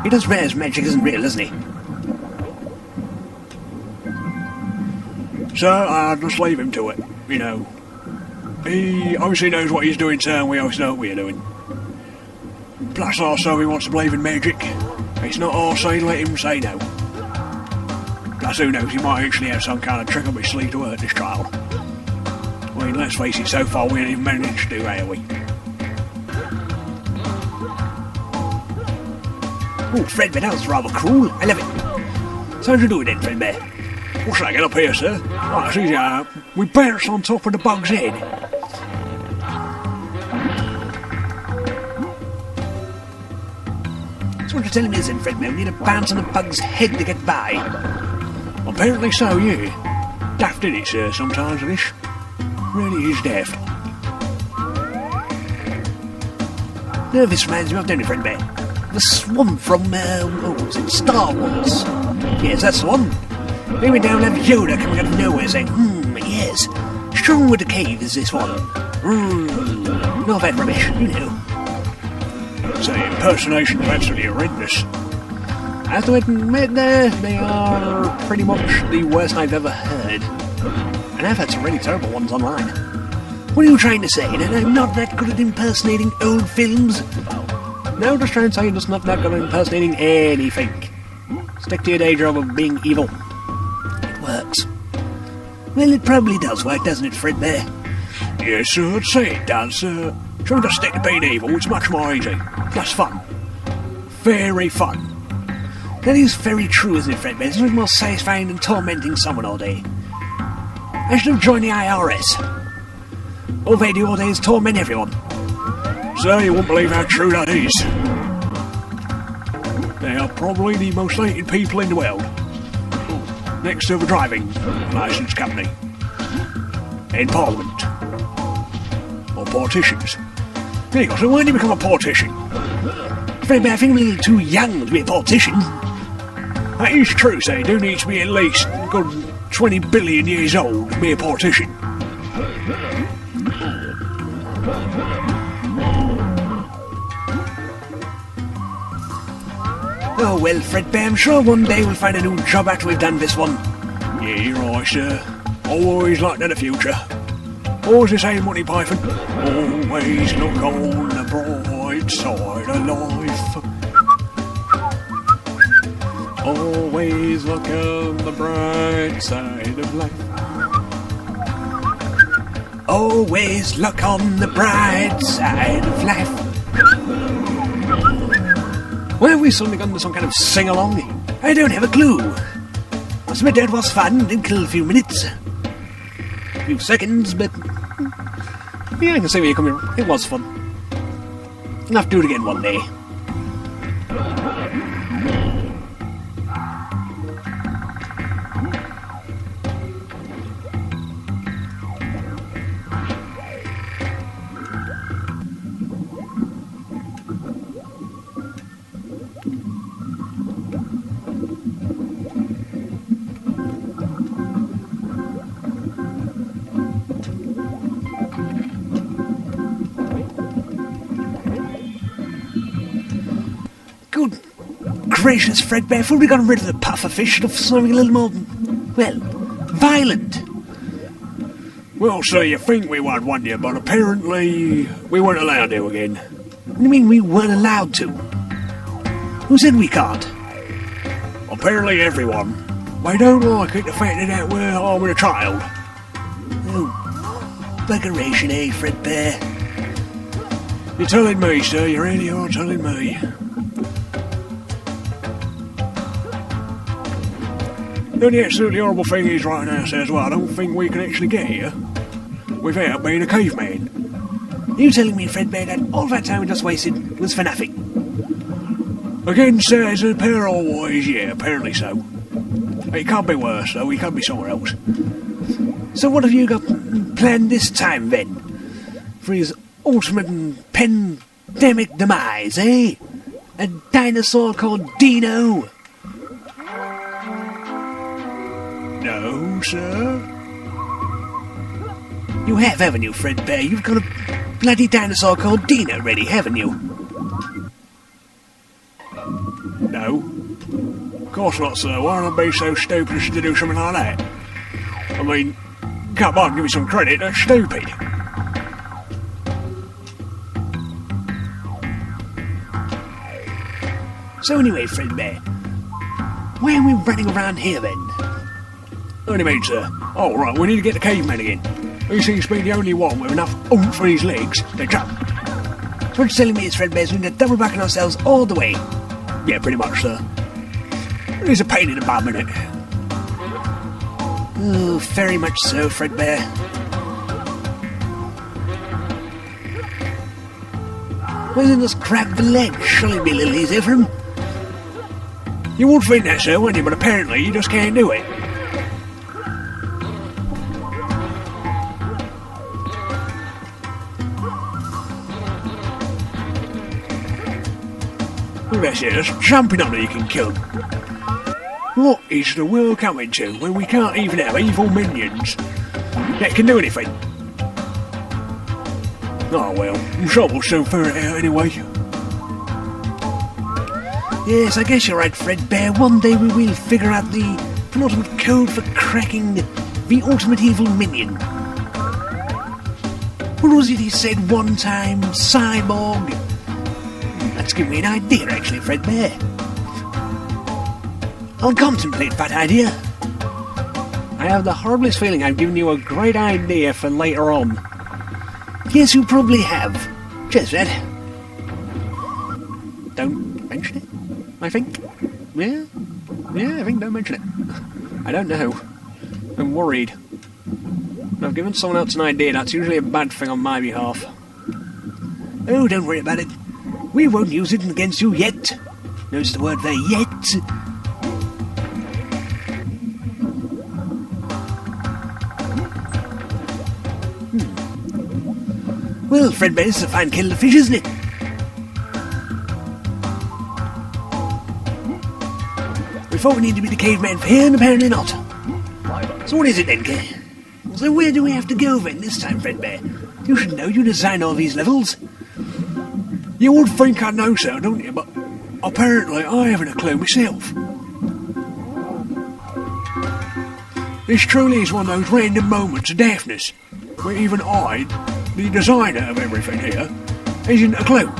He does swear his magic isn't real, doesn't he? Sir, I'll just leave him to it, you know. He obviously knows what he's doing, sir, and we always know what we're doing. Plus also he wants to believe in magic. It's not all say let him say no. Plus who knows, he might actually have some kind of trick up his sleeve to hurt this child. I mean, let's face it, so far we ain't even managed to do, have we? Oh, Fredbear, that was rather cruel. I love it. So how'd you do it then, Fredbear? What's that, get up here, sir? Right, it's easy, we bounce on top of the bug's head. So what you're telling me is then, Fredbear, we need to bounce on the bug's head to get by? Apparently so, yeah. Daft in it, sir, sometimes, this. Really is daft. No, this reminds me of, don't it, Fredbear? The swan from, was it Star Wars? Yes, that's the one. They went down and have Yoda coming out of nowhere saying, yes, strong with the cave is this one. Not that rubbish, you know. So impersonations are absolutely horrendous. I have to admit, they are pretty much the worst I've ever heard. And I've had some really terrible ones online. What are you trying to say, that I'm not that good at impersonating old films? No, just trying to say I'm just not that good at impersonating anything. Stick to your day job of being evil. It works. Well, it probably does work, doesn't it, Fredbear? Yes, sir, I'd say it does, sir. Trying to stick to being evil, it's much more easy. Plus fun. Very fun. That is very true, isn't it, Fredbear? It's much more satisfying than tormenting someone all day. I should have joined the IRS. All they do all day is torment everyone. Sir, you won't believe how true that is. They are probably the most hated people in the world. Next to the driving licence company. In Parliament. Or politicians. There you go, so why did you become a politician? Fredbear, I think I'm a little too young to be a politician. That is true, sir. You do need to be at least a good 20 billion years old to be a politician. Oh well, Fredbear, I'm sure one day we'll find a new job after we've done this one. Yeah, you're right, sir. Always like that in the future. Always the same, Monty Python. Always look on the bright side of life. Always look on the bright side of life. Always look on the bright side of life. Why have we suddenly gone to some kind of sing-along? I don't have a clue. I admit it was fun, did kill a few minutes. A few seconds, but... yeah, I can see where you're coming from. It was fun. I'll have to do it again one day. Good gracious, Fredbear, if we got rid of the pufferfish, should have something a little more, well, violent. Well, sir, you think we would, wouldn't you? But apparently we weren't allowed to again. What do you mean we weren't allowed to? Who said we can't? Apparently everyone. They don't like it, the fact that we're harming a child. Oh, buggeration, eh, Fredbear? You're telling me, sir, you really are telling me. The only absolutely horrible thing is right now, sir, as well, I don't think we can actually get here without being a caveman. Are you telling me, Fredbear, that all that time we just wasted was for nothing? Again, sir, as a pair always, yeah, apparently so. It can't be worse, though, we can't be somewhere else. So what have you got planned this time, then? For his ultimate and pandemic demise, eh? A dinosaur called Dino? No, sir. You have, haven't you, Fredbear? You've got a bloody dinosaur called Dino ready, haven't you? No. Of course not, sir. Why would I be so stupid as to do something like that? I mean, come on, give me some credit. That's stupid. So anyway, Fredbear, why are we running around here then? What do you mean, sir? Oh, right, we need to get the caveman again. He seems to be the only one with enough oomph for his legs to jump. So what you're telling me is, Fredbear, we need to double back on ourselves all the way? Yeah, pretty much, sir. It's a pain in the bum, isn't it? Oh, very much so, Fredbear. Why doesn't just grab the ledge? Surely it'll be a little easier for him. You would think that, sir, wouldn't you? But apparently you just can't do it. Look at that, sir. Just jumping on it, you can kill him. What is the world coming to when we can't even have evil minions that can do anything? Oh well, I'm sure we'll soon figure it out anyway. Yes, I guess you're right, Fredbear. One day we will figure out the penultimate code for cracking the ultimate evil minion. What was it he said one time? Cyborg? That's given me an idea, actually, Fredbear. I'll contemplate that idea. I have the horriblest feeling I've given you a great idea for later on. Yes, you probably have. Cheers, Fred. Don't mention it, I think. Yeah, I think don't mention it. I don't know. I'm worried. When I've given someone else an idea, that's usually a bad thing on my behalf. Oh, don't worry about it. We won't use it against you yet. Notice the word there, yet. Well, Fredbear, this is a fine kettle of fish, isn't it? We thought we needed to be the caveman for here, and apparently not. So what is it then, Kay? So where do we have to go then this time, Fredbear? You should know, you design all these levels. You would think I know so, don't you? But apparently I haven't a clue myself. This truly is one of those random moments of daftness, where even I, the designer of everything here, isn't a clue.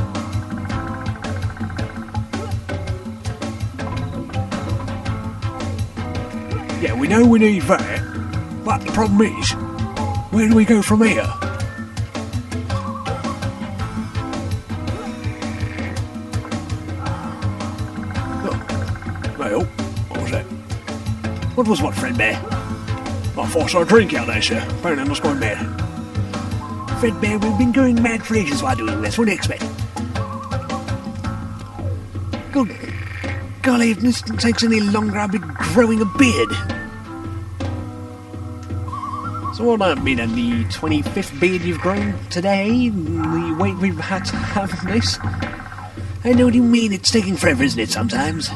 Yeah, we know we need that, but the problem is, where do we go from here? Oh, well, what was that? What was what, Fredbear? I thought I saw a drink out there, sir. Apparently I'm just going mad. Fredbear, we've been going mad for ages while doing this. What do you expect? Good golly, if this takes any longer, I'll be growing a beard. So what might be then, the 25th beard you've grown today? The wait we've had to have this? I know what you mean. It's taking forever, isn't it, sometimes?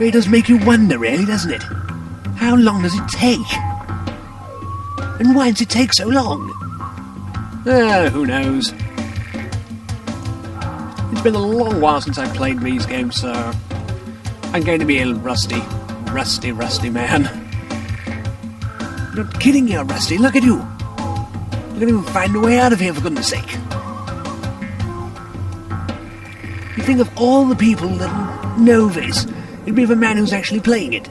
It does make you wonder, really, doesn't it? How long does it take? And why does it take so long? Who knows? It's been a long while since I played these games, so I'm going to be a rusty man. You're not kidding, you're Rusty. Look at you. You can't even find a way out of here, for goodness sake. You think of all the people that know this, it'd be the man who's actually playing it.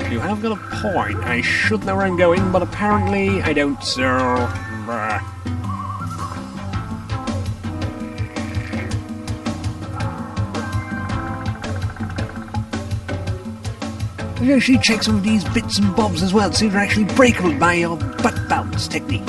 You have got a point. I should know where I'm going, but apparently I don't, so... You actually check some of these bits and bobs as well to see if they're actually breakable by your butt bounce technique.